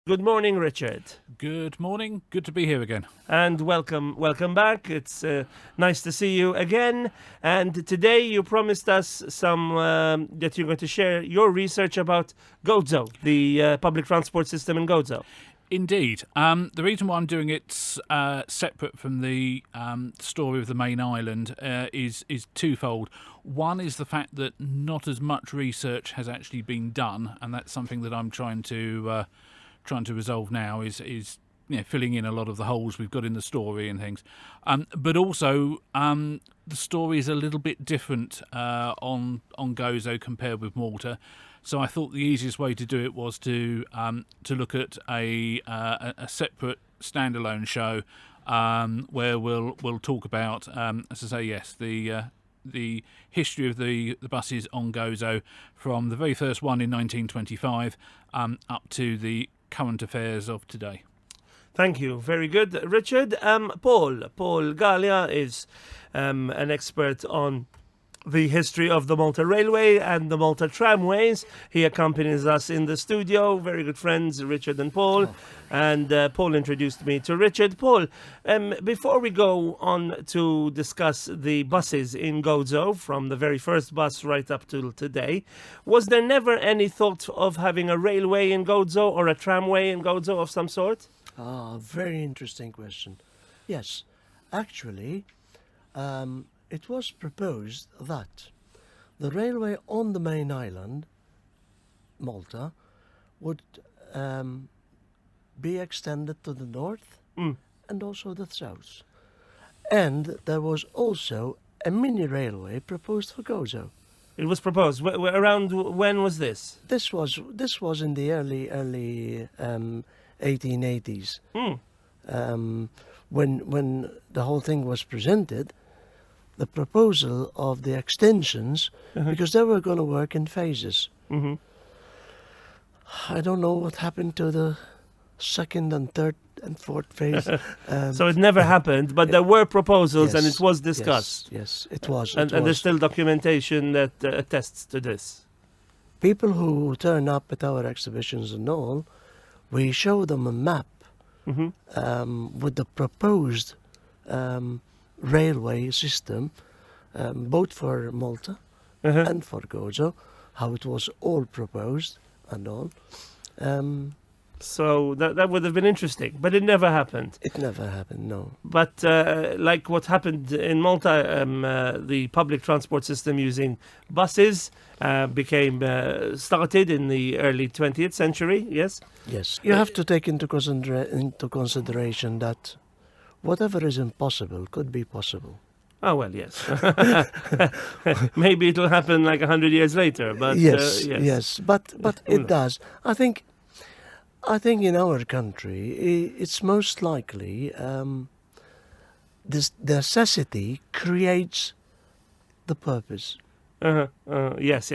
Good morning, Richard. Good morning. Good to be here again. And welcome back. It's nice to see you again. And today you promised us some that you're going to share your research about Gozo, the public transport system in Gozo. Indeed. The reason why I'm doing it separate from the story of the main island is twofold. One is the fact that not as much research has actually been done, and that's something that I'm trying to resolve now. Is filling in a lot of the holes we've got in the story and things. But also, the story is a little bit different on Gozo compared with Malta. So I thought the easiest way to do it was to look at a separate standalone show where we'll talk about, as I say, yes, the history of the buses on Gozo from the very first one in 1925 up to the current affairs of today. Thank you. Very good. Richard, Paul Gallia is an expert on the history of the Malta Railway and the Malta Tramways. He accompanies us in the studio. Very good friends, Richard and Paul. And Paul introduced me to Richard. Paul, before we go on to discuss the buses in Gozo, from the very first bus right up till today, was there never any thought of having a railway in Gozo or a tramway in Gozo of some sort? Very interesting question. Yes, actually, it was proposed that the railway on the main island, Malta, would be extended to the north and also the south. And there was also a mini railway proposed for Gozo. It was proposed. Around when was this? This was in the early 1880s. When the whole thing was presented, the proposal of the extensions, because they were going to work in phases. I don't know what happened to the second and third and fourth phase. So it never happened, but there were proposals, yes, and it was discussed. Yes, it was. And there's still documentation that attests to this. People who turn up at our exhibitions and all, we show them a map with the proposed railway system, both for Malta and for Gozo, how it was all proposed and all. So that would have been interesting, but it never happened. It never happened, no. But like what happened in Malta, the public transport system using buses became started in the early 20th century, yes? Yes. You have to take into consideration that whatever is impossible could be possible. Oh, well, yes. Maybe it'll happen like 100 years later, but yes. But it does. I think in our country, it's most likely this necessity creates the purpose. Yes.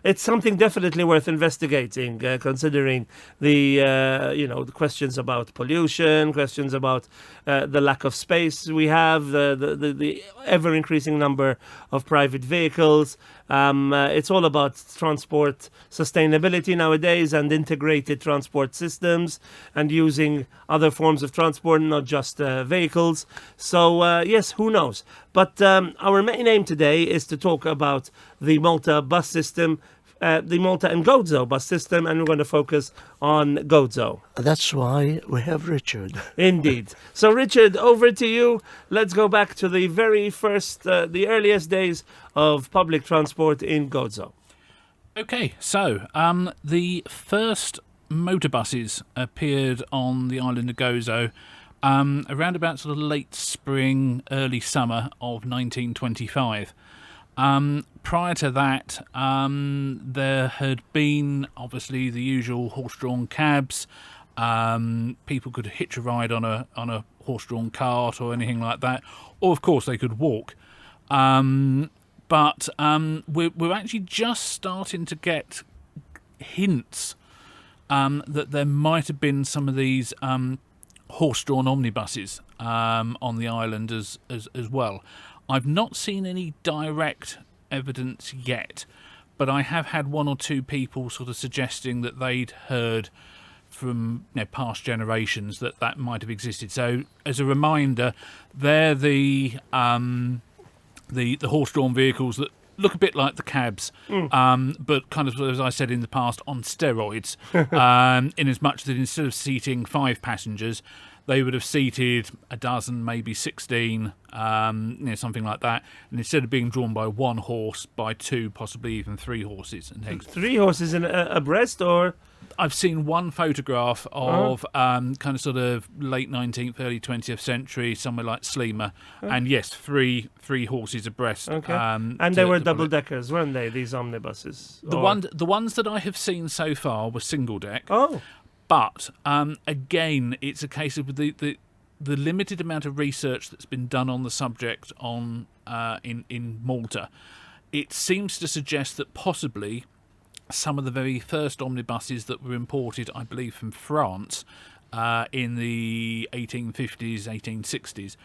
It's something definitely worth investigating, considering the the questions about pollution, questions about the lack of space we have, the ever increasing number of private vehicles. It's all about transport sustainability nowadays and integrated transport systems and using other forms of transport, not just vehicles. So yes, who knows? But our main aim today is to talk about the Malta bus system, the Malta and Gozo bus system, and we're going to focus on Gozo. That's why we have Richard. Indeed. So, Richard, over to you. Let's go back to the very first, the earliest days of public transport in Gozo. Okay, so the first motor buses appeared on the island of Gozo around about sort of late spring, early summer of 1925. Prior to that, there had been obviously the usual horse-drawn cabs. People could hitch a ride on a horse-drawn cart or anything like that, or of course they could walk. But we're actually just starting to get hints that there might have been some of these horse-drawn omnibuses on the island as well. I've not seen any direct evidence yet, but I have had one or two people sort of suggesting that they'd heard from past generations that might have existed. So, as a reminder, they're the horse-drawn vehicles that look a bit like the cabs, but kind of, as I said in the past, on steroids, in as much that instead of seating 5 passengers, they would have seated a dozen, maybe 16, something like that. And instead of being drawn by 1 horse, by 2, possibly even 3 horses and things. 3 horses in abreast, or? I've seen one photograph of kind of sort of late 19th, early 20th century, somewhere like Sleamer, and yes, three horses abreast. Okay. And they were double-deckers, weren't they, these omnibuses? The ones that I have seen so far were single-deck. Oh. But, again, it's a case of the limited amount of research that's been done on the subject in Malta. It seems to suggest that possibly some of the very first omnibuses that were imported, I believe, from France in the 1850s, 1860s,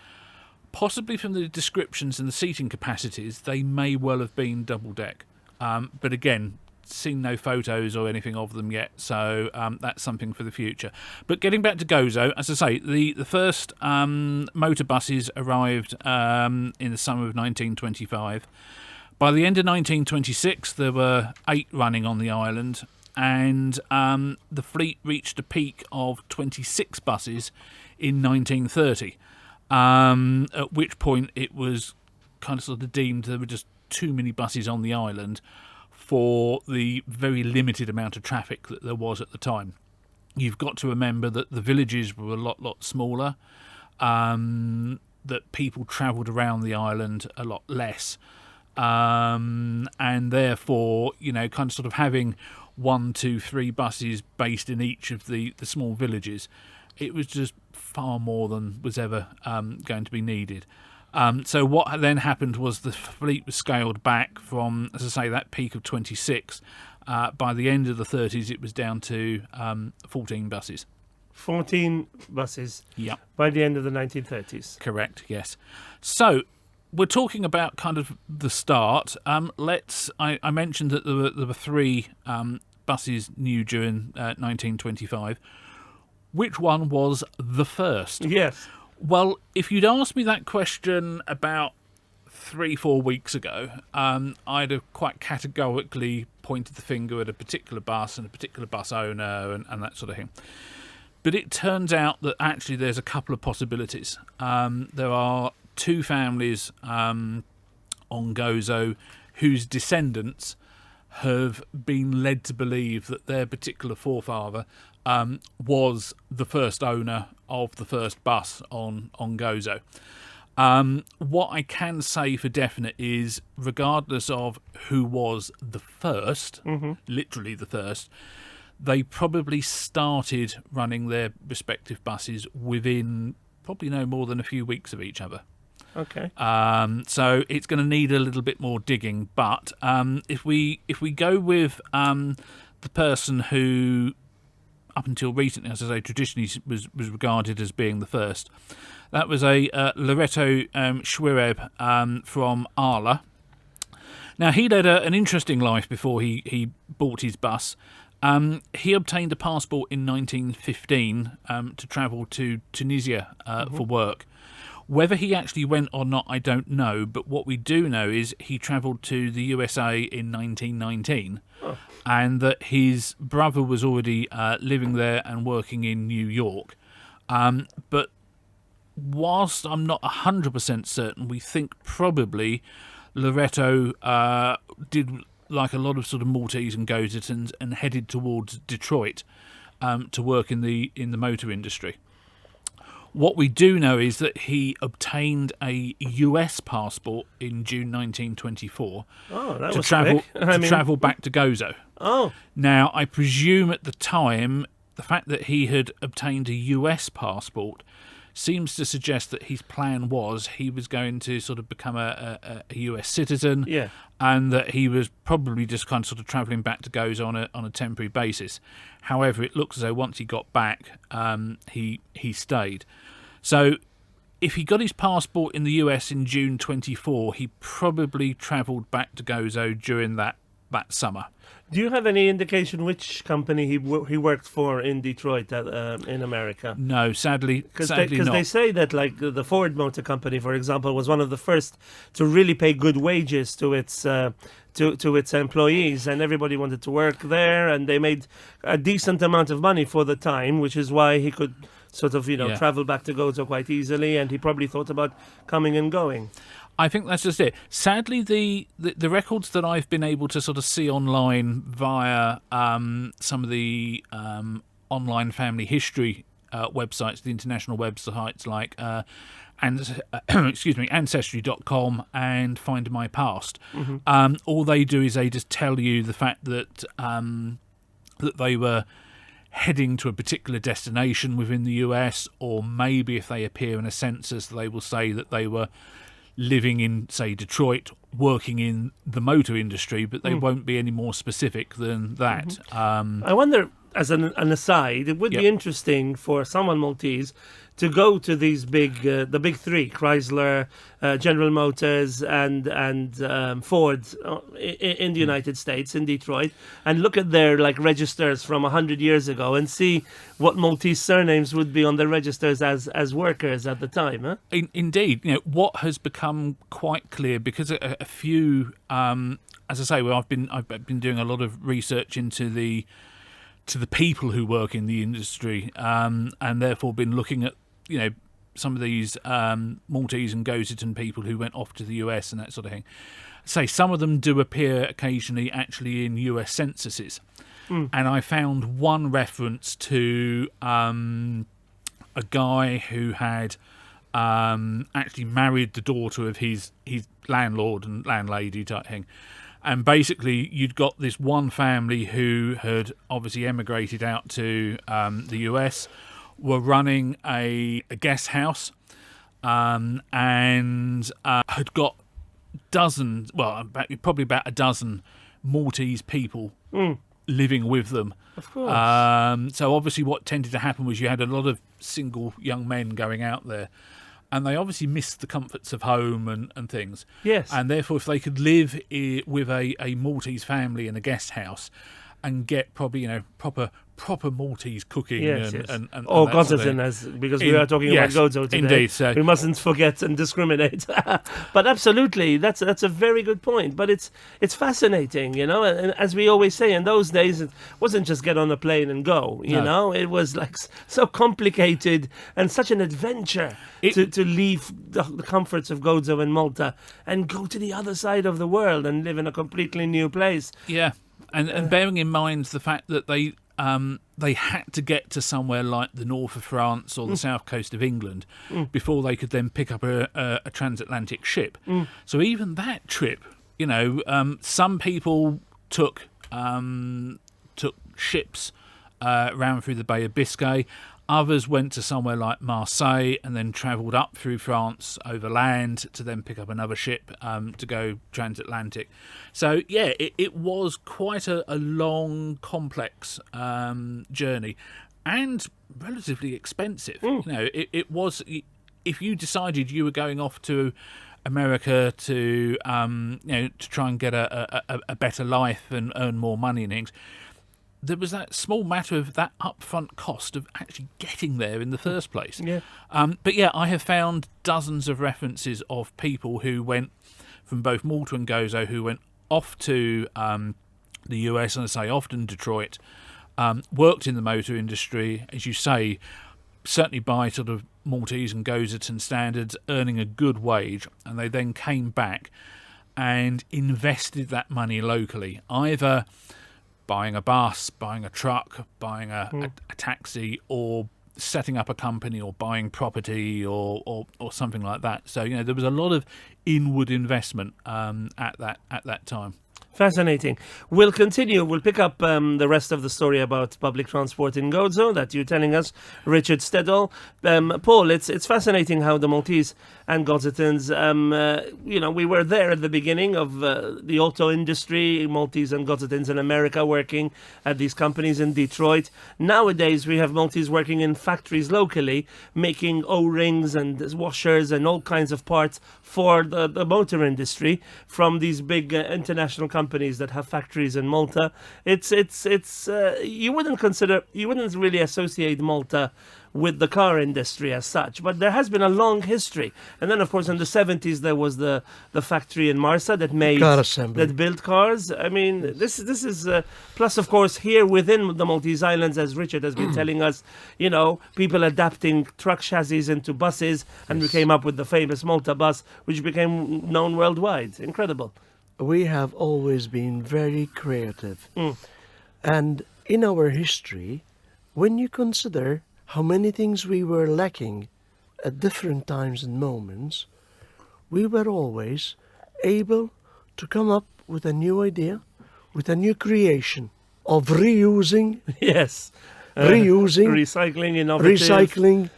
possibly from the descriptions and the seating capacities, they may well have been double-deck. But again, seen no photos or anything of them yet, so that's something for the future. But getting back to Gozo, as I say, the first motor buses arrived in the summer of 1925. By the end of 1926, there were 8 running on the island, and the fleet reached a peak of 26 buses in 1930, at which point it was kind of sort of deemed there were just too many buses on the island for the very limited amount of traffic that there was at the time. You've got to remember that the villages were a lot smaller, that people travelled around the island a lot less, and therefore, kind of sort of having 1, 2, 3 buses based in each of the small villages, it was just far more than was ever going to be needed. So what then happened was the fleet was scaled back from, as I say, that peak of 26. By the end of the 30s, it was down to 14 buses. 14 buses. Yeah. By the end of the 1930s. Correct. Yes. So we're talking about kind of the start. I mentioned that there were 3 buses new during 1925. Which one was the first? Yes. Well, if you'd asked me that question about 3-4 weeks ago, I'd have quite categorically pointed the finger at a particular bus and a particular bus owner and that sort of thing. But it turns out that actually there's a couple of possibilities. There are 2 families on Gozo whose descendants have been led to believe that their particular forefather was the first owner of the first bus on Gozo. What I can say for definite is, regardless of who was the first, literally the first, they probably started running their respective buses within probably no more than a few weeks of each other. Okay. So it's going to need a little bit more digging, but if we go with the person who, up until recently, as I say, traditionally was regarded as being the first, that was a Loreto Schwireb from Arla. Now, he led an interesting life before he bought his bus. He obtained a passport in 1915 to travel to Tunisia for work. Whether he actually went or not, I don't know, but what we do know is he travelled to the USA in 1919, and that his brother was already living there and working in New York. But whilst I'm not 100% certain, we think probably Loreto did like a lot of sort of Maltese and Gozitans and headed towards Detroit to work in the motor industry. What we do know is that he obtained a US passport in June 1924 to travel back to Gozo. Oh. Now, I presume at the time, the fact that he had obtained a US passport seems to suggest that his plan was he was going to sort of become a US citizen, and that he was probably just kind of sort of travelling back to Gozo on a temporary basis. However, it looks as though once he got back, he stayed. So if he got his passport in the US in June 24, he probably travelled back to Gozo during that summer. Do you have any indication which company he worked for in Detroit in America? No, sadly Because not. they say that, like, the Ford Motor Company, for example, was one of the first to really pay good wages to its employees, and everybody wanted to work there, and they made a decent amount of money for the time, which is why he could sort of travel back to Gozo quite easily, and he probably thought about coming and going. I think that's just it. Sadly, the records that I've been able to sort of see online via some of the online family history websites, the international websites like Ancestry.com and Find My Past. All they do is they just tell you the fact that that they were heading to a particular destination within the US, or maybe if they appear in a census, they will say that they were living in, say, Detroit, working in the motor industry, but they won't be any more specific than that. I wonder, as an aside, it would be interesting for someone Maltese to go to these the big three, Chrysler, General Motors, and Ford in the United States, in Detroit, and look at their registers from 100 years ago and see what Maltese surnames would be on their registers as workers at the time. Huh? Indeed, what has become quite clear, because a few, as I say, I've been doing a lot of research into the people who work in the industry, and therefore been looking at some of these Maltese and Gozitan people who went off to the US and that sort of thing. Say some of them do appear occasionally actually in US censuses, and I found one reference to a guy who had actually married the daughter of his landlord and landlady type thing. And basically, you'd got this one family who had obviously emigrated out to the US, were running a guest house, and had got dozens, probably about a dozen Maltese people living with them. Of course. So obviously what tended to happen was you had a lot of single young men going out there, and they obviously missed the comforts of home and things. Yes. And therefore, if they could live with a Maltese family in a guest house and get probably proper Maltese cooking and or Gozitan, because we are talking about Gozo today. Indeed, so we mustn't forget and discriminate. But absolutely, that's a very good point. But it's fascinating, and as we always say, in those days it wasn't just get on a plane and go. It was so complicated and such an adventure to leave the comforts of Gozo and Malta and go to the other side of the world and live in a completely new place. Yeah, and bearing in mind the fact that they had to get to somewhere like the north of France or the south coast of England before they could then pick up a transatlantic ship. So even that trip, some people took ships round through the Bay of Biscay. Others went to somewhere like Marseille and then travelled up through France overland to then pick up another ship to go transatlantic. So, yeah, it was quite a long, complex journey and relatively expensive. It was, if you decided you were going off to America to try and get a better life and earn more money and things, there was that small matter of that upfront cost of actually getting there in the first place. Yeah. But yeah, I have found dozens of references of people who went from both Malta and Gozo, who went off to the US, and I say often Detroit, worked in the motor industry, as you say, certainly by sort of Maltese and Gozitan standards, earning a good wage, and they then came back and invested that money locally, either buying a bus, buying a truck, buying a taxi, or setting up a company, or buying property, or something like that. So there was a lot of inward investment at that time. Fascinating. We'll continue. We'll pick up the rest of the story about public transport in Gozo that you're telling us, Richard Stedall. Paul, it's fascinating how the Maltese and Gozitans, we were there at the beginning of the auto industry, Maltese and Gozitans in America working at these companies in Detroit. Nowadays, we have Maltese working in factories locally, making O-rings and washers and all kinds of parts for the motor industry from these big international companies companies that have factories in Malta. It's you wouldn't really associate Malta with the car industry as such, but there has been a long history. And then, of course, in the 70s there was the factory in Marfa that made Car assembly. that built cars. I mean, this is plus, of course, here within the Maltese Islands, as Richard has been telling us, you know, people adapting truck chassis into buses, and we came up with the famous Malta Bus, which became known worldwide. Incredible. We have always been very creative. And in our history, when you consider how many things we were lacking at different times and moments, we were always able to come up with a new idea, with a new creation of reusing, Yes. reusing, Recycling, innovative. recycling,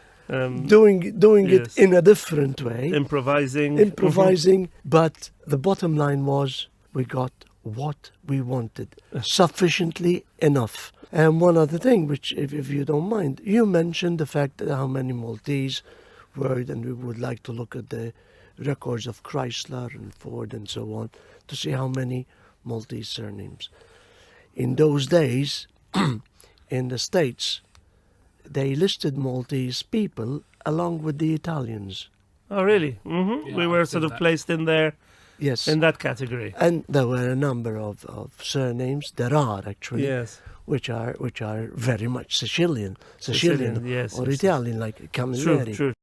doing yes. it in a different way, Improvising. But the bottom line was we got what we wanted, sufficiently enough. And one other thing, which, if you don't mind, you mentioned the fact that how many Maltese were, and we would like to look at the records of Chrysler and Ford and so on to see how many Maltese surnames. In those days, in the States, they listed Maltese people along with the Italians. Oh, really? Yeah, We were I've sort seen of that. placed in there, Yes. in that category. And there were a number of surnames, there are actually, Yes. which are very much Sicilian, Yes. or yes. Italian, like True, Camilleri. true.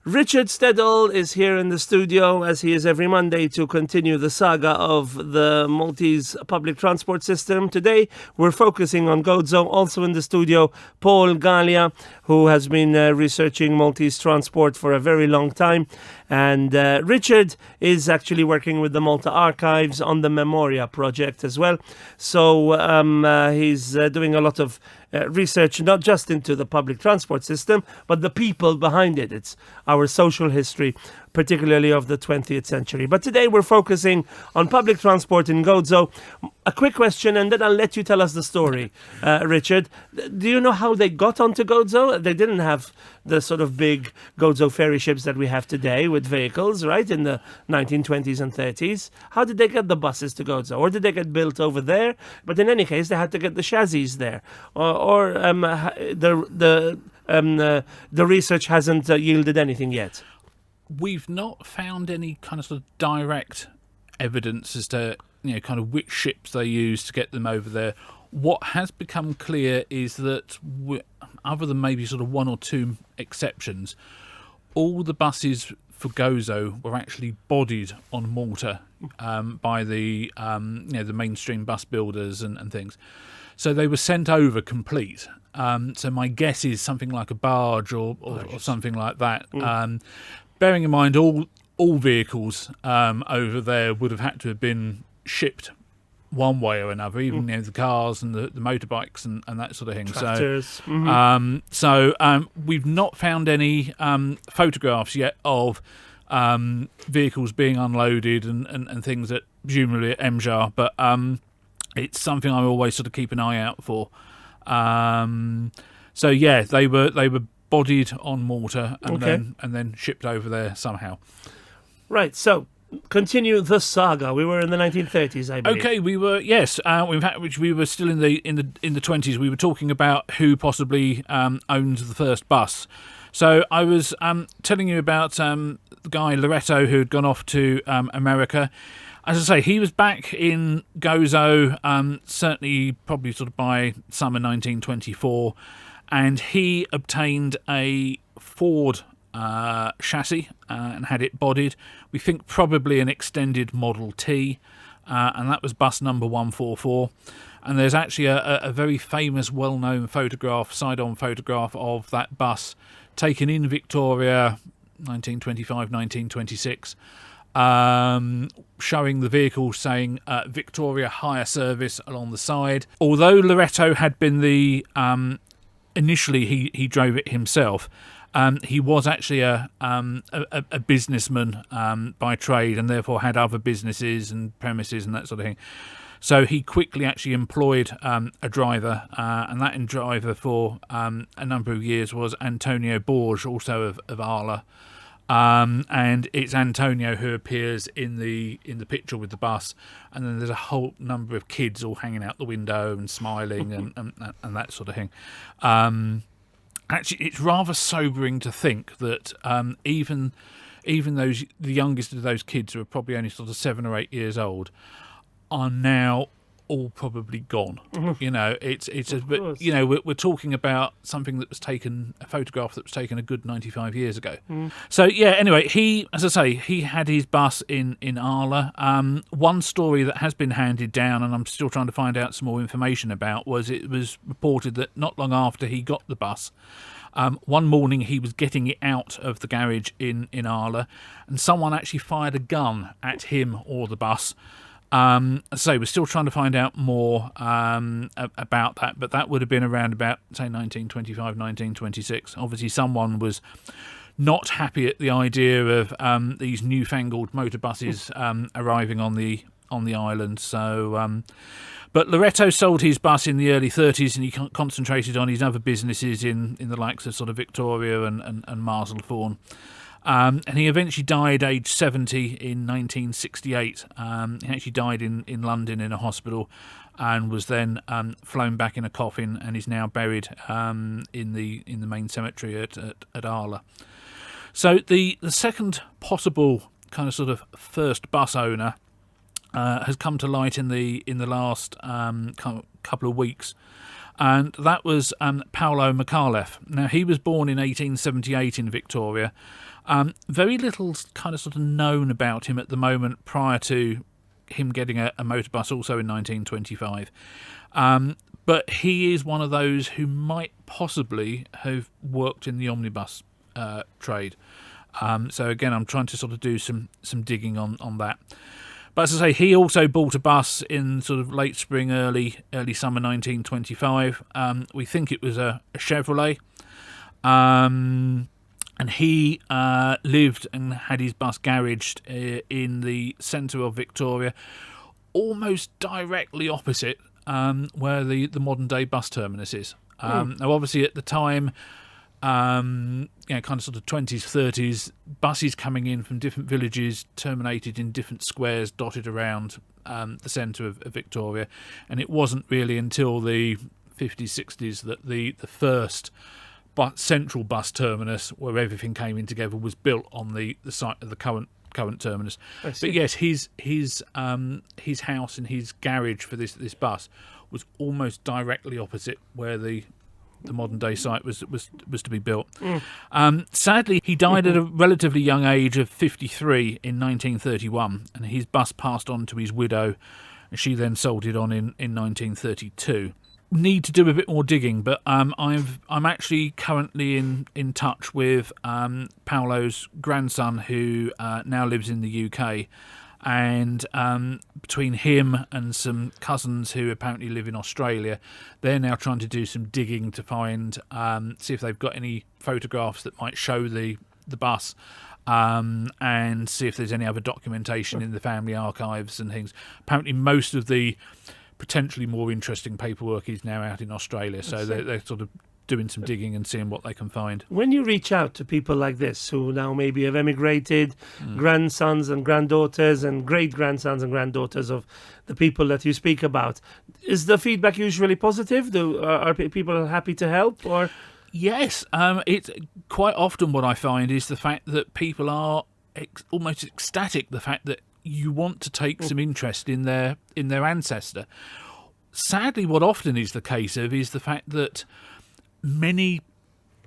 Richard Stedall is here in the studio, as he is every Monday, to continue the saga of the Maltese public transport system. Today, we're focusing on Gozo. Also in the studio, Paul Gallia, who has been researching Maltese transport for a very long time. And Richard is actually working with the Malta Archives on the Memorja project as well. So he's doing a lot of research, not just into the public transport system, but the people behind it. It's our social history, particularly of the 20th century. But today we're focusing on public transport in Gozo. A quick question, and then I'll let you tell us the story, Richard. Do you know how they got onto Gozo? They didn't have the sort of big Gozo ferry ships that we have today with vehicles, right, in the 1920s and 30s. How did they get the buses to Gozo? Or did they get built over there? But in any case, they had to get the chassis there. Or the research hasn't yielded anything yet. We've not found any kind of sort of direct evidence as to, you know, kind of which ships they used to get them over there. What has become clear is that, other than maybe sort of one or two exceptions, all the buses for Gozo were actually bodied on Malta by the the mainstream bus builders and things. So they were sent over complete. So my guess is something like a barge or something like that. Bearing in mind all vehicles over there would have had to have been shipped one way or another, even the cars and the motorbikes and that sort of thing. Tractors. So we've not found any photographs yet of vehicles being unloaded and things that presumably at Memorja, but it's something I always sort of keep an eye out for. So yeah, they were bodied on Malta and then shipped over there somehow. Right, so continue the saga. We were in the 1930s, I believe. Okay, we were in fact, which we were still in the 20s. We were talking about who possibly owned the first bus. So I was telling you about the guy Loretto who had gone off to America. As I say, he was back in Gozo, certainly probably sort of by summer 1924, and he obtained a Ford chassis and had it bodied. We think probably an extended Model T, and that was bus number 144. And there's actually a very famous, well-known photograph, side-on photograph of that bus taken in Victoria, 1925, 1926, showing the vehicle saying Victoria Hire Service along the side. Although Loretto had been the initially he drove it himself. He was actually a businessman by trade, and therefore had other businesses and premises and that sort of thing. So he quickly actually employed a driver, and that driver for a number of years was Antonio Borges, also of Arla. And it's Antonio who appears in the picture with the bus, and then there's a whole number of kids all hanging out the window and smiling and that sort of thing. Actually, it's rather sobering to think that even the youngest of those kids, who are probably only sort of 7 or 8 years old, are now all probably gone. You know, but you know, we're talking about something that was taken, a photograph that was taken a good 95 years ago. So yeah, anyway, he, as I say, he had his bus in Arla. One story that has been handed down, and I'm still trying to find out some more information about, was it was reported that not long after he got the bus, one morning he was getting it out of the garage in Arla, and someone actually fired a gun at him or the bus. So we're still trying to find out more about that, but that would have been around about, say, 1925, 1926. Obviously, someone was not happy at the idea of these newfangled motor buses arriving on the island. So, but Loreto sold his bus in the early 30s, and he concentrated on his other businesses in the likes of sort of Victoria and Marselthorne. And he eventually died aged 70 in 1968. He actually died in London in a hospital, and was then flown back in a coffin, and is now buried in the main cemetery at Arla. So the second possible kind of sort of first bus owner has come to light in the last couple of weeks. And that was Paolo Micallef. Now, he was born in 1878 in Victoria. Very little kind of sort of known about him at the moment prior to him getting a motor bus also in 1925. But he is one of those who might possibly have worked in the omnibus trade. So again, I'm trying to sort of do some digging on that. But as I say, he also bought a bus in sort of late spring, early summer 1925. We think it was a Chevrolet. And he lived and had his bus garaged in the centre of Victoria, almost directly opposite where the modern-day bus terminus is. Now, obviously, at the time, kind of sort of 20s, 30s, buses coming in from different villages terminated in different squares dotted around the centre of Victoria. And it wasn't really until the 50s, 60s that the first central bus terminus, where everything came in together, was built on the site of the current terminus. But yes, his house and his garage for this bus was almost directly opposite where the modern day site was to be built. Sadly, he died at a relatively young age of 53 in 1931, and his bus passed on to his widow, and she then sold it on in 1932. Need to do a bit more digging, but I'm actually currently in touch with Paolo's grandson, who now lives in the UK, and between him and some cousins who apparently live in Australia, they're now trying to do some digging to find see if they've got any photographs that might show the bus, and see if there's any other documentation in the family archives and things. Apparently most of the potentially more interesting paperwork is now out in Australia, so they're sort of doing some digging and seeing what they can find. When you reach out to people like this who now maybe have emigrated, grandsons and granddaughters and great-grandsons and granddaughters of the people that you speak about, is the feedback usually positive? Are people happy to help? Or Yes, it's quite often what I find is the fact that people are almost ecstatic, the fact that you want to take some interest in their ancestor. Sadly, what often is the case is the fact that many,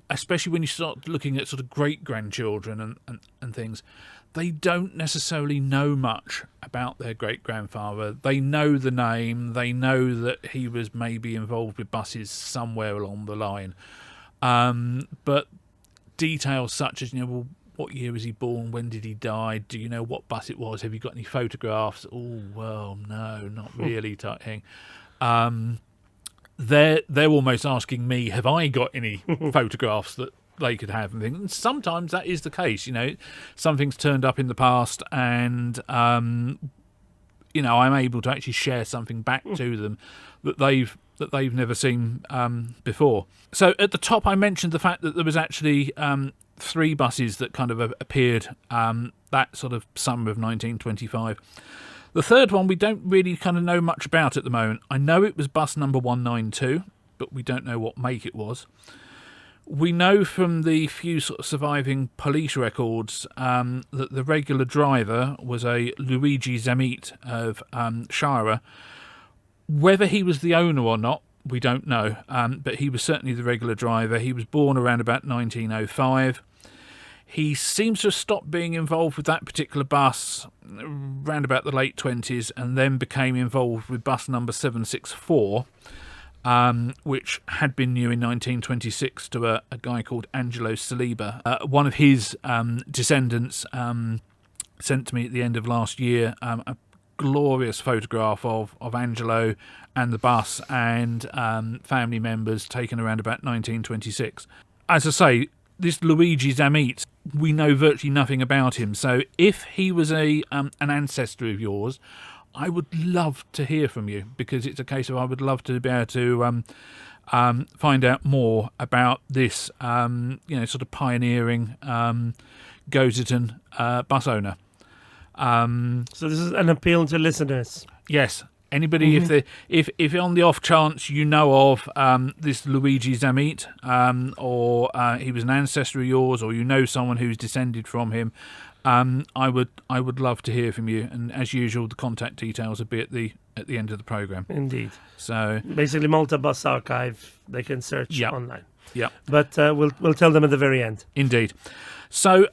especially when you start looking at sort of great-grandchildren and things, they don't necessarily know much about their great-grandfather. They know the name, they know that he was maybe involved with buses somewhere along the line. But details such as, well, what year was he born? When did he die? Do you know what bus it was? Have you got any photographs? Oh, well, no, not really, type thing. They're almost asking me, have I got any photographs that they could have and things? And sometimes that is the case. Something's turned up in the past, and I'm able to actually share something back to them that they've never seen before. So at the top, I mentioned the fact that there was actually 3 buses that kind of appeared that sort of summer of 1925. The third one we don't really kind of know much about at the moment. I know it was bus number 192, but we don't know what make it was. We know from the few sort of surviving police records that the regular driver was a Luigi Zamit of Shara. Whether he was the owner or not, we don't know, but he was certainly the regular driver. He was born around about 1905. He seems to have stopped being involved with that particular bus around about the late 20s and then became involved with bus number 764, which had been new in 1926 to a guy called Angelo Saliba. One of his descendants sent to me at the end of last year a glorious photograph of Angelo and the bus and family members taken around about 1926. As I say, this Luigi Zamit, we know virtually nothing about him. So if he was an ancestor of yours, I would love to hear from you, because it's a case of I would love to be able to find out more about this, sort of pioneering Gozitan bus owner. So this is an appeal to listeners. Yes. Anybody, if on the off chance you know of this Luigi Zamit, or he was an ancestor of yours, or you know someone who's descended from him, I would love to hear from you. And as usual, the contact details will be at the end of the programme. Indeed. So basically, Malta Bus Archive, they can search online. Yeah. But we'll tell them at the very end. Indeed. So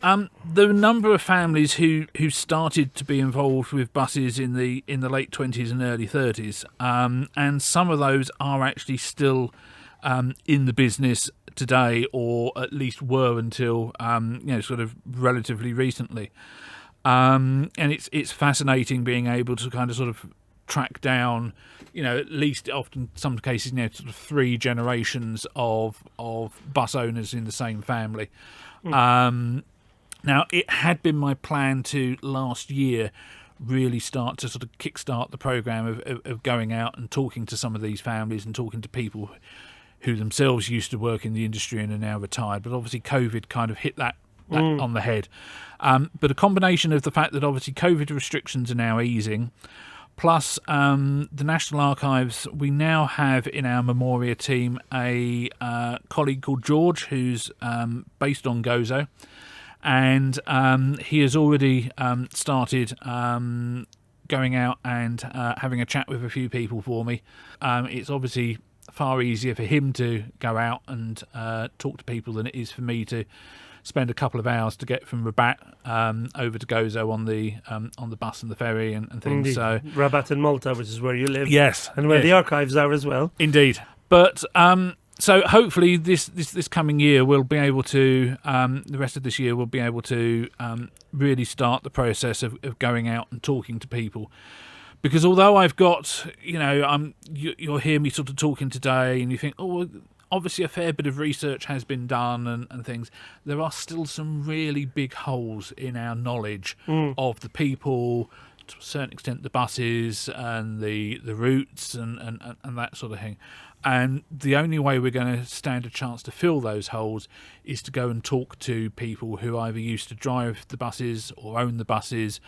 there were a number of families who started to be involved with buses in the late 20s and early 30s, and some of those are actually still in the business today, or at least were until sort of relatively recently. And it's fascinating being able to kind of sort of track down, at least often some cases, sort of 3 generations of bus owners in the same family. Now, it had been my plan to last year really start to sort of kickstart the programme of going out and talking to some of these families and talking to people who themselves used to work in the industry and are now retired. But obviously COVID kind of hit that on the head. But a combination of the fact that obviously COVID restrictions are now easing, plus the National Archives, we now have in our Memorja team a colleague called George, who's based on Gozo, and he has already started going out and having a chat with a few people for me. It's obviously far easier for him to go out and talk to people than it is for me to spend a couple of hours to get from Rabat over to Gozo on the bus and the ferry and things. Indeed. So Rabat and Malta, which is where you live. Yes. And where the archives are as well. Indeed. But so hopefully this coming year we'll be able to, the rest of this year we'll be able to really start the process of going out and talking to people. Because although I've got, you'll hear me sort of talking today and you think, oh, obviously a fair bit of research has been done and things, there are still some really big holes in our knowledge of the people, to a certain extent the buses and the routes and that sort of thing. And the only way we're going to stand a chance to fill those holes is to go and talk to people who either used to drive the buses or own the buses,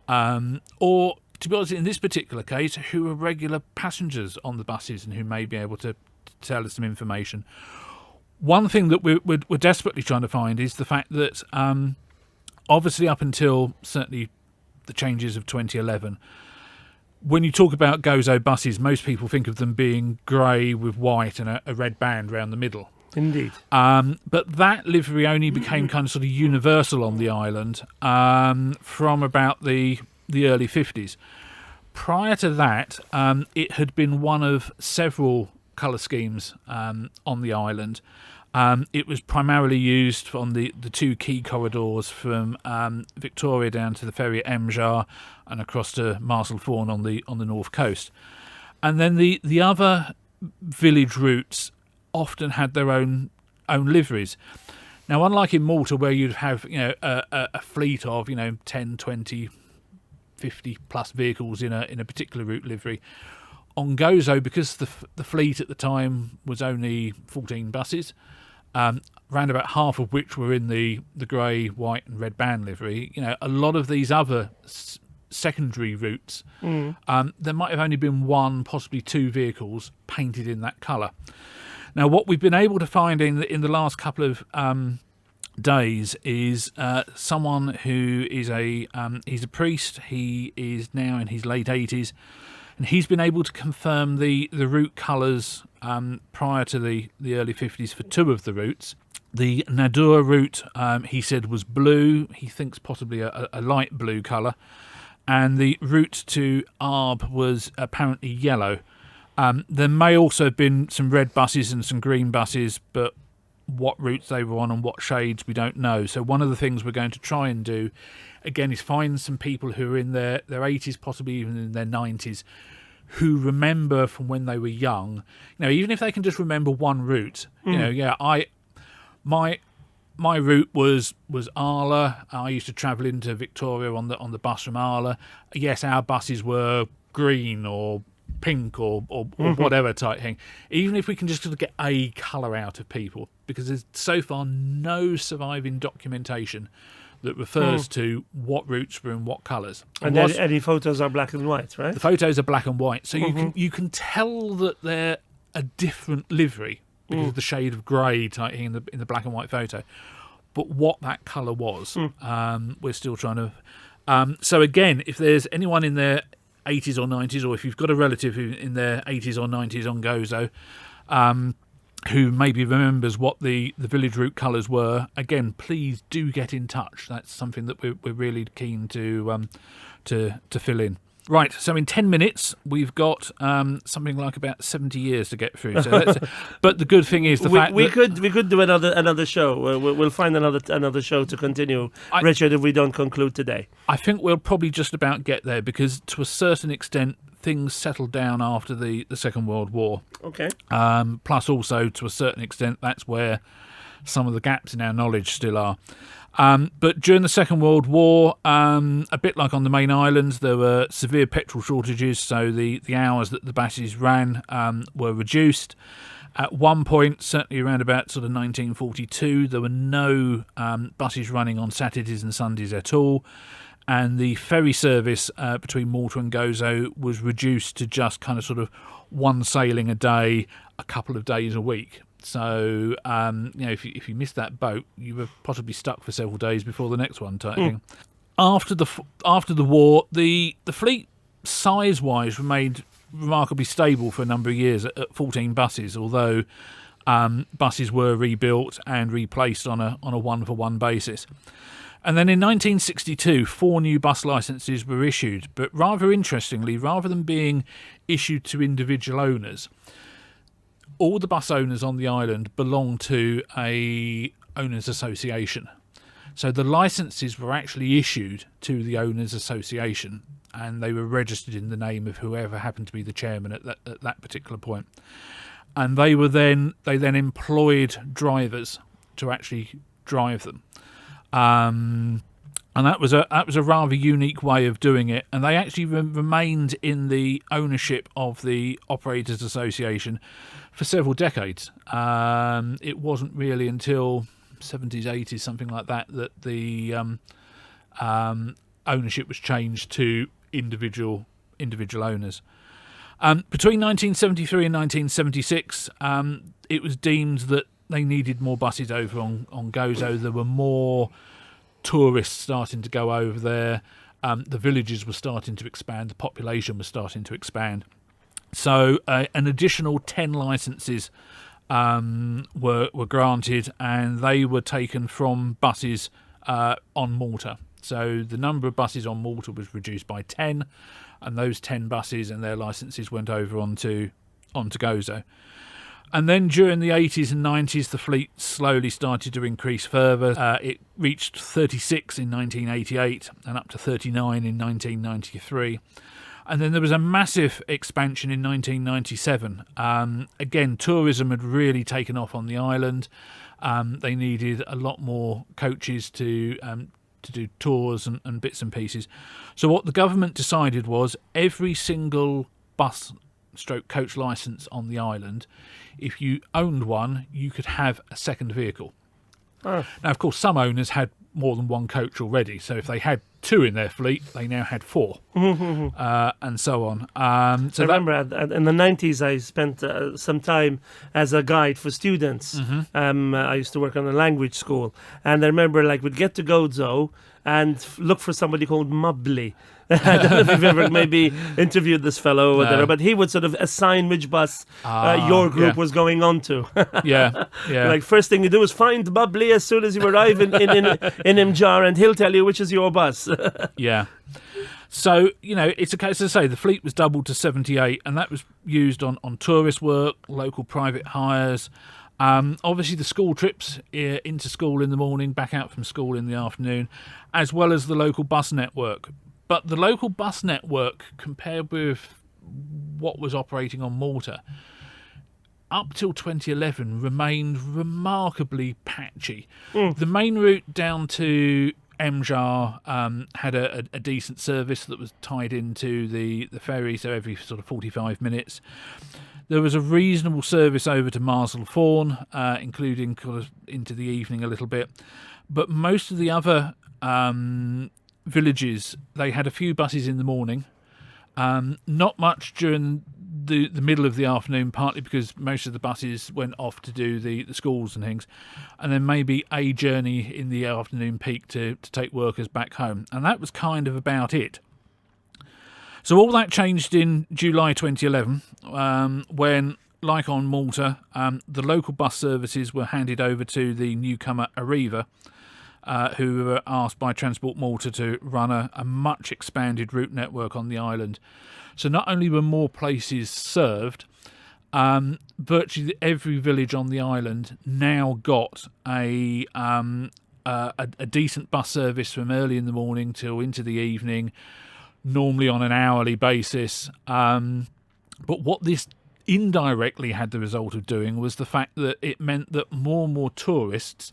or, to be honest, in this particular case, who are regular passengers on the buses and who may be able to tell us some information. One thing that we're desperately trying to find is the fact that obviously up until certainly the changes of 2011, when you talk about Gozo buses, most people think of them being grey with white and a red band around the middle. Indeed. But that livery only became kind of sort of universal on the island from about the early 50s. Prior to that, it had been one of several colour schemes on the island. It was primarily used on the 2 key corridors from Victoria down to the ferry at Memorja and across to Marsalforn on the north coast. And then the other village routes often had their own liveries. Now, unlike in Malta, where you'd have a fleet of 10, 20, 50 plus vehicles in a particular route livery, on Gozo, because the fleet at the time was only 14 buses, round about half of which were in the grey, white and red band livery. A lot of these other secondary routes, there might have only been one, possibly two vehicles painted in that colour. Now, what we've been able to find in the last couple of days is someone who is he's a priest. He is now in his late 80s, and he's been able to confirm the route colours prior to the early 50s for two of the routes. The Nadur route, he said, was blue. He thinks possibly a light blue colour. And the route to Arb was apparently yellow. There may also have been some red buses and some green buses, but what routes they were on and what shades, we don't know. So one of the things we're going to try and do, again, is find some people who are in their 80s, possibly even in their 90s, who remember from when they were young. Even if they can just remember one route. My route was Arla. I used to travel into Victoria on the bus from Arla. Yes, our buses were green or pink or whatever type thing. Even if we can just sort of get a colour out of people, because there's so far no surviving documentation that refers to what routes were in what colours. And any photos are black and white, right? The photos are black and white, so you can tell that they're a different livery because of the shade of grey type in the black and white photo. But what that colour was, we're still trying to. So again, if there's anyone in their 80s or 90s, or if you've got a relative who in their 80s or 90s on Gozo, who maybe remembers what the village route colours were, again, please do get in touch. That's something that we're really keen to fill in. Right, so in 10 minutes, we've got something like about 70 years to get through. So but the good thing is we could do another show. We'll find another show to continue, Richard, if we don't conclude today. I think we'll probably just about get there, because to a certain extent, things settled down after the Second World War. Okay. Plus also, to a certain extent, that's where some of the gaps in our knowledge still are. But during the Second World War, a bit like on the main islands, there were severe petrol shortages, so the hours that the buses ran were reduced. At one point, certainly around about sort of 1942, there were no buses running on Saturdays and Sundays at all, and the ferry service between Malta and Gozo was reduced to just kind of sort of one sailing a day, a couple of days a week. So, if you missed that boat, you were possibly stuck for several days before the next one type thing. After the war, the fleet size-wise remained remarkably stable for a number of years at 14 buses, although buses were rebuilt and replaced on a one-for-one basis. And then in 1962, 4 new bus licences were issued, but rather interestingly, rather than being issued to individual owners, all the bus owners on the island belong to a owners association. So the licences were actually issued to the owners association, and they were registered in the name of whoever happened to be the chairman at that particular point. And they then employed drivers to actually drive them. And that was a rather unique way of doing it, and they actually remained in the ownership of the Operators Association for several decades. It wasn't really until 70s, 80s, something like that, that the ownership was changed to individual owners. Between 1973 and 1976, it was deemed that they needed more buses over on Gozo. There were more tourists starting to go over there. The villages were starting to expand. The population was starting to expand. So an additional 10 licences were granted, and they were taken from buses on Malta. So the number of buses on Malta was reduced by 10, and those 10 buses and their licences went over onto Gozo. And then during the 80s and 90s, the fleet slowly started to increase further. It reached 36 in 1988 and up to 39 in 1993. And then there was a massive expansion in 1997. Again, tourism had really taken off on the island. They needed a lot more coaches to do tours and bits and pieces. So what the government decided was every single bus stroke coach licence on the island, if you owned one, you could have a second vehicle. Oh. Now, of course, some owners had more than one coach already, so if they had 2 in their fleet, they now had 4, and so on. So I remember in the 90s I spent some time as a guide for students. I used to work on a language school, and I remember we'd get to Gozo and look for somebody called Mubley. I don't know if you've ever maybe interviewed this fellow or whatever, but he would sort of assign which bus your group was going on to. yeah. First thing you do is find Mubley as soon as you arrive in Imjar, and he'll tell you which is your bus. Yeah. So, it's a case, as I say, the fleet was doubled to 78, and that was used on tourist work, local private hires. Obviously, the school trips into school in the morning, back out from school in the afternoon, as well as the local bus network. But the local bus network, compared with what was operating on Malta, up till 2011, remained remarkably patchy. The main route down to Memorja had a decent service that was tied into the ferry, so every sort of 45 minutes. There was a reasonable service over to Marsalford, including kind of into the evening a little bit. But most of the other villages, they had a few buses in the morning, not much during the middle of the afternoon, partly because most of the buses went off to do the schools and things, and then maybe a journey in the afternoon peak to take workers back home. And that was kind of about it. So all that changed in July 2011, when, like on Malta, the local bus services were handed over to the newcomer Arriva, who were asked by Transport Malta to run a much expanded route network on the island. So not only were more places served, virtually every village on the island now got a decent bus service from early in the morning till into the evening, normally on an hourly basis. But what this indirectly had the result of doing was the fact that it meant that more and more tourists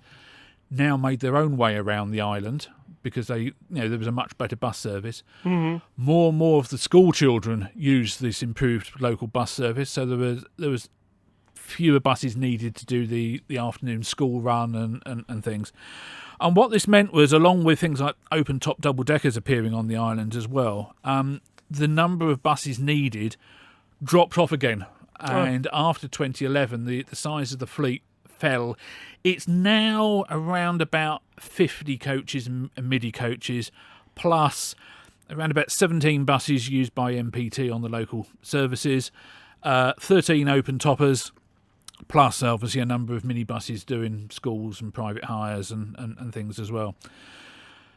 now made their own way around the island because there was a much better bus service. More and more of the school children used this improved local bus service, so there was fewer buses needed to do the afternoon school run and things. And what this meant was, along with things like open-top double-deckers appearing on the island as well, the number of buses needed dropped off again. And after 2011, the size of the fleet fell. It's now around about 50 coaches and midi coaches, plus around about 17 buses used by MPT on the local services, 13 open-toppers, plus obviously a number of minibuses doing schools and private hires and things as well.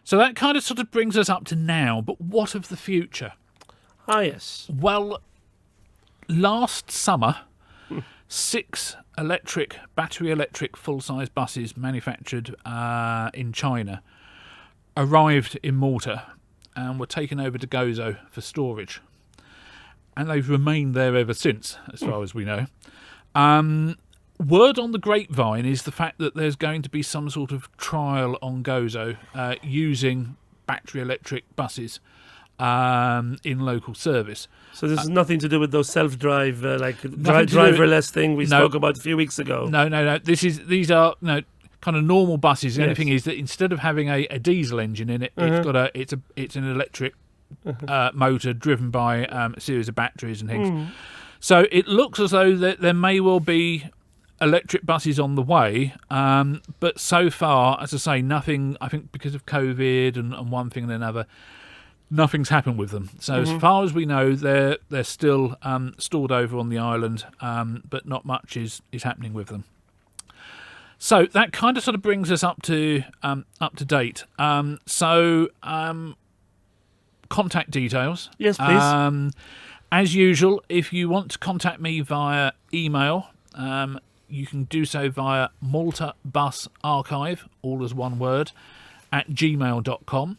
So that kind of sort of brings us up to now, but what of the future? Yes. Well, last summer, 6 battery electric full-size buses manufactured in China arrived in Malta and were taken over to Gozo for storage. And they've remained there ever since, as far as we know. Word on the grapevine is the fact that there's going to be some sort of trial on Gozo using battery electric buses in local service. So this is nothing to do with those self-drive, driverless thing we spoke about a few weeks ago. No. These are kind of normal buses. The only thing is that instead of having a diesel engine in it, it's an electric motor driven by a series of batteries and things. So it looks as though that there may well be electric buses on the way, but so far, as I say, nothing. I think because of COVID and one thing and another, nothing's happened with them. So as far as we know, they're still stored over on the island, but not much is happening with them. So that kind of sort of brings us up to date. Contact details. Yes, please. As usual, if you want to contact me via email, you can do so via Malta Bus Archive, all as one word, at gmail.com.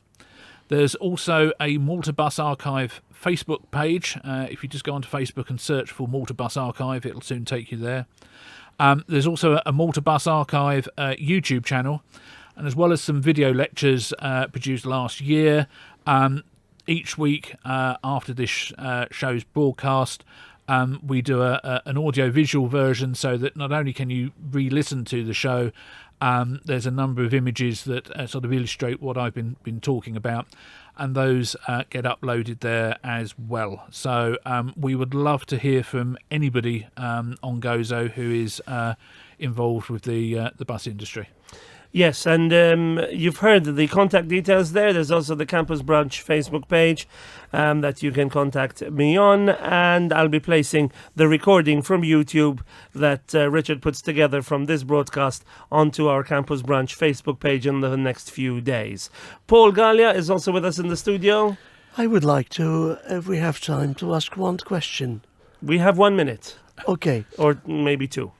There's also a Malta Bus Archive Facebook page. If you just go onto Facebook and search for Malta Bus Archive, it'll soon take you there. There's also a Malta Bus Archive YouTube channel, and as well as some video lectures produced last year. Each week after this show's broadcast, We do an audio-visual version so that not only can you re-listen to the show, there's a number of images that sort of illustrate what I've been talking about, and those get uploaded there as well. So we would love to hear from anybody on Gozo who is involved with the bus industry. Yes, and you've heard the contact details there. There's also the Campus Brunch Facebook page that you can contact me on, and I'll be placing the recording from YouTube that Richard puts together from this broadcast onto our Campus Brunch Facebook page in the next few days. Paul Gallia is also with us in the studio. I would like to, if we have time, to ask one question. We have 1 minute. Okay. Or maybe 2,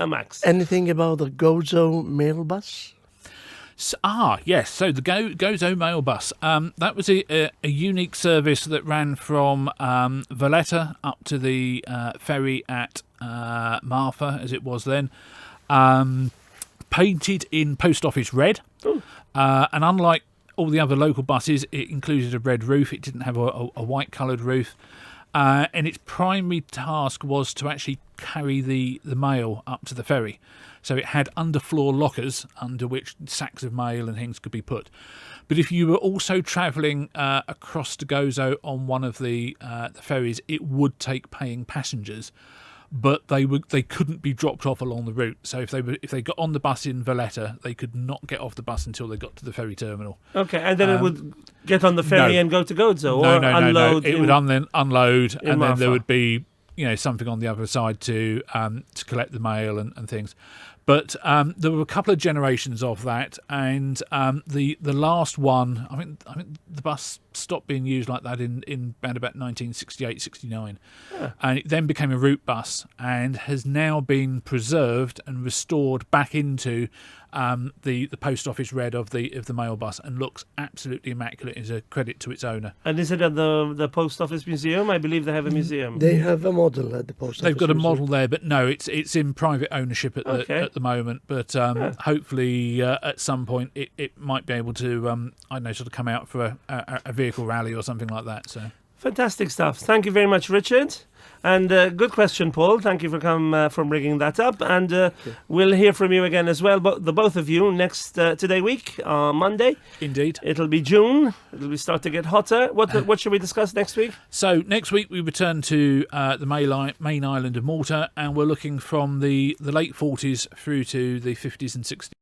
max. Anything about the Gozo Mail Bus? Yes. So the Gozo Mail Bus. That was a unique service that ran from Valletta up to the ferry at Marfa, as it was then. Painted in post office red. And unlike all the other local buses, it included a red roof. It didn't have a white coloured roof. And its primary task was to actually carry the mail up to the ferry. So it had underfloor lockers under which sacks of mail and things could be put. But if you were also travelling across to Gozo on one of the ferries, it would take paying passengers, but they couldn't be dropped off along the route. So if they got on the bus in Valletta, they could not get off the bus until they got to the ferry terminal. Okay, and then it would get on the ferry and go to Gozo, or unload. No. It would then unload, and Marfa. then there would be something on the other side to collect the mail and things. But there were a couple of generations of that, and the last one, I think the bus stopped being used like that in around about 1968, 69. And it then became a route bus and has now been preserved and restored back into the post office red of the mail bus, and looks absolutely immaculate. Is a credit to its owner. And is it at the post office museum? I believe they have a museum. They have a model at the post office. They've got a museum. model there, but no, it's in private ownership at the moment. But hopefully at some point it might be able to I don't know, sort of come out for a vehicle rally or something like that. So Fantastic stuff. Thank you very much, Richard. And good question, Paul. Thank you for bringing that up. And we'll hear from you again as well, the both of you, next today week, Monday. Indeed. It'll be June. It'll start to get hotter. What should we discuss next week? So next week we return to the main island of Malta, and we're looking from the late 40s through to the 50s and 60s.